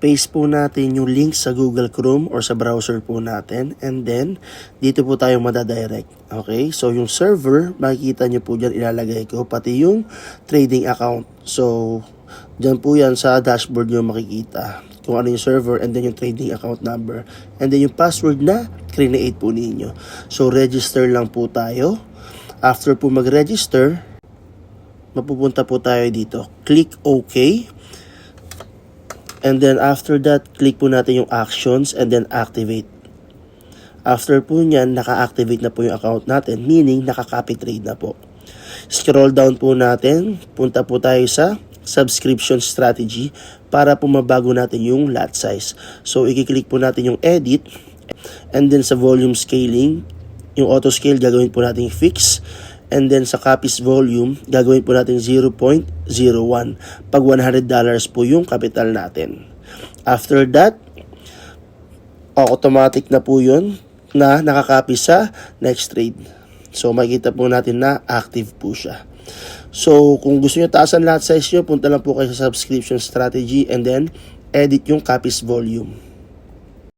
paste po natin yung link sa Google Chrome or sa browser po natin. And then, dito po tayo madadirect. Okay? So, yung server, makikita nyo po dyan ilalagay ko, pati yung trading account. So, dyan po yan sa dashboard nyo makikita kung ano yung server and then yung trading account number. And then yung password na create po ninyo. So, register lang po tayo. After po mag-register, mapupunta po tayo dito. Click OK. And then after that, click po natin yung actions and then activate. After po nyan, naka-activate na po yung account natin, meaning naka-copy trade na po. Scroll down po natin, punta po tayo sa subscription strategy para po mabago natin yung lot size. So, i-click po natin yung edit and then sa volume scaling, yung auto scale gagawin po natin fix. And then sa copies volume, gagawin po natin 0.01 pag $100 po yung capital natin. After that, automatic na po yun na nakakopy sa next trade. So makikita po natin na active po siya. So kung gusto nyo taasan lot size nyo, punta lang po kayo sa subscription strategy and then edit yung copies volume.